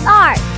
is art.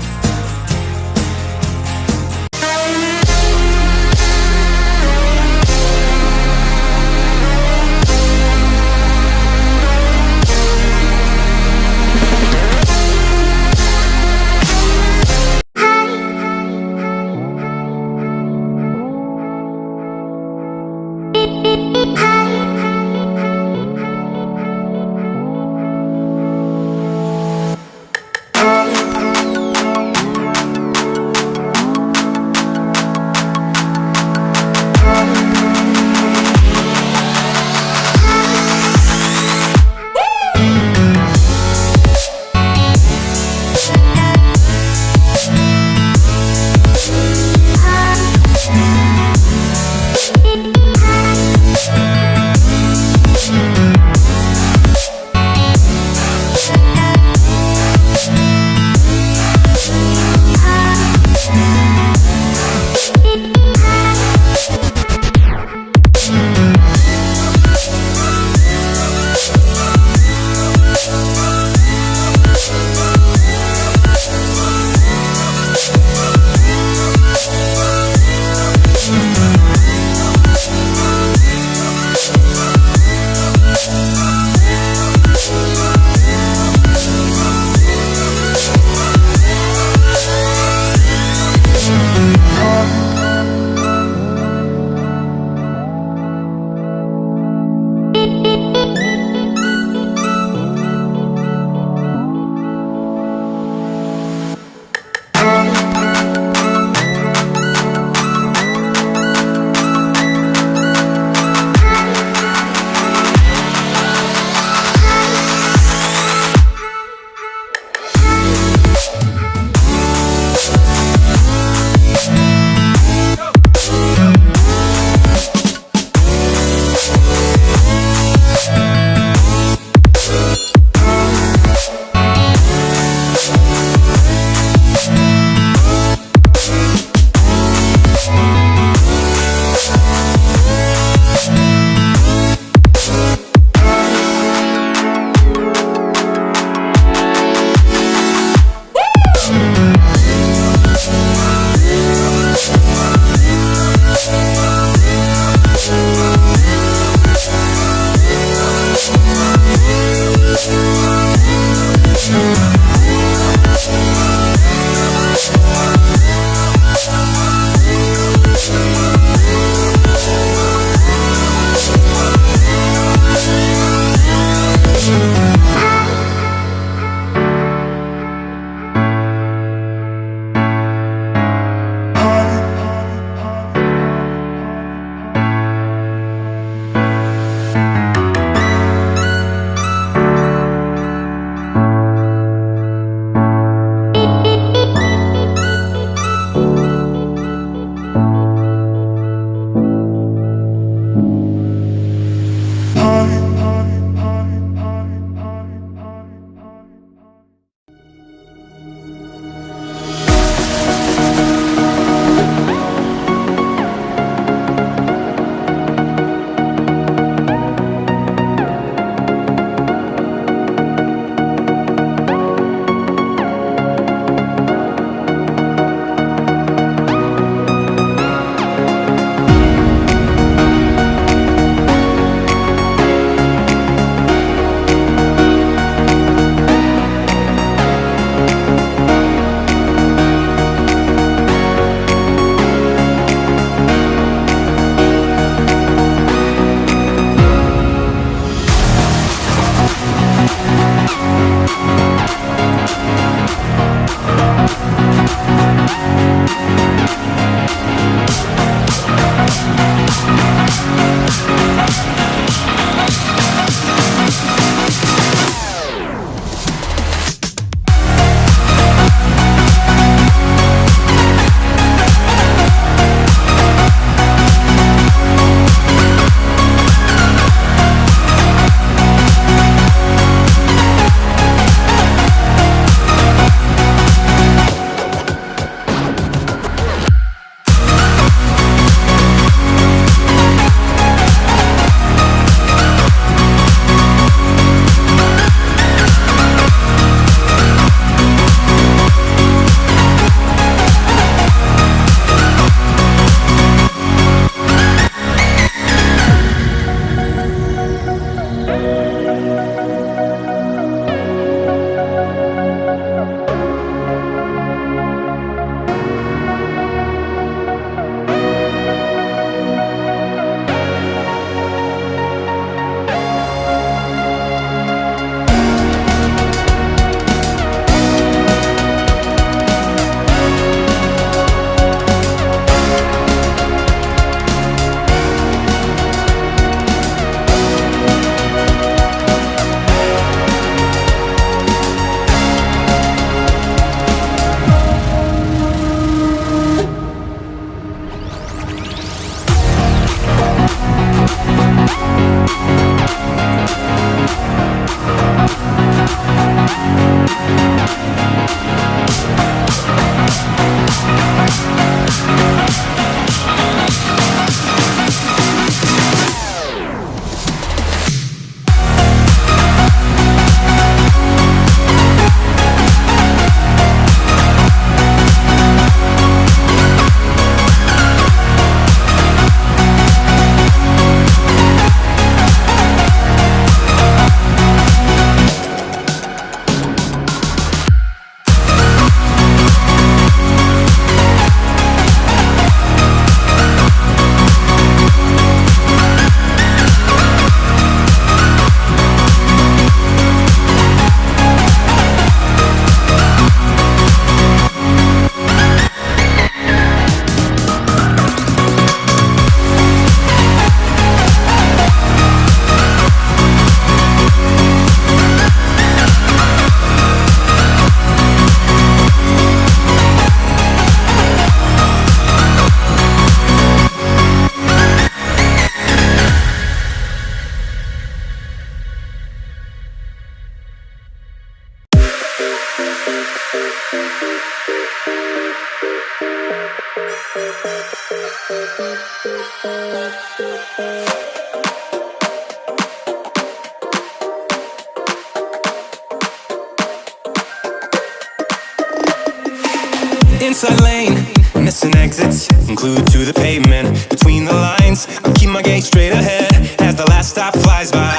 Inside lane, missing exits, glued to the pavement. Between the lines, I'll keep my gaze straight ahead as the last stop flies by.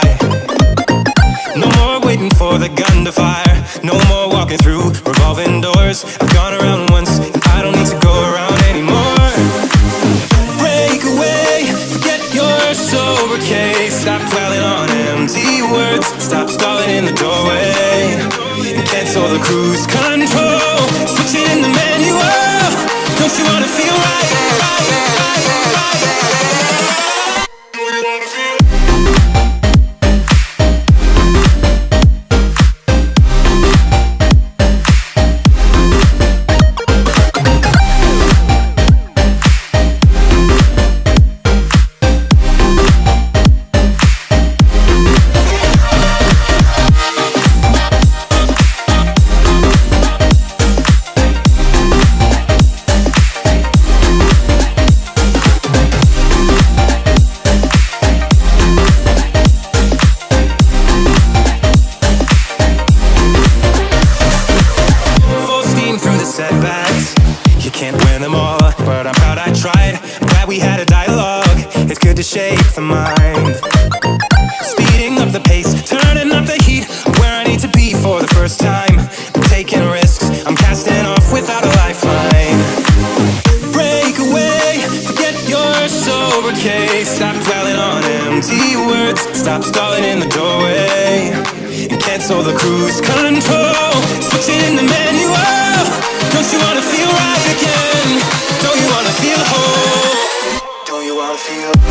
No more waiting for the gun to fire, no more walking through revolving doors. I've gone around once, and I don't need to go around anymore. Break away, forget your sober case. Stop dwelling on empty words, stop stalling in the doorway, and cancel the cruise control. Switching in the manual, don't you wanna feel right? Setbacks, you can't win them all, but I'm proud I tried. I'm glad we had a dialogue, it's good to shape the mind. Speeding up the pace, turning up the heat, where I need to be for the first time. I'm taking risks, I'm casting off without a lifeline. Break away, forget your sober case. Stop dwelling on empty words, stop stalling in the doorway, and cancel the cruise control. Switching in the manual, don't you wanna feel right again? Don't you wanna feel whole? Don't you wanna feel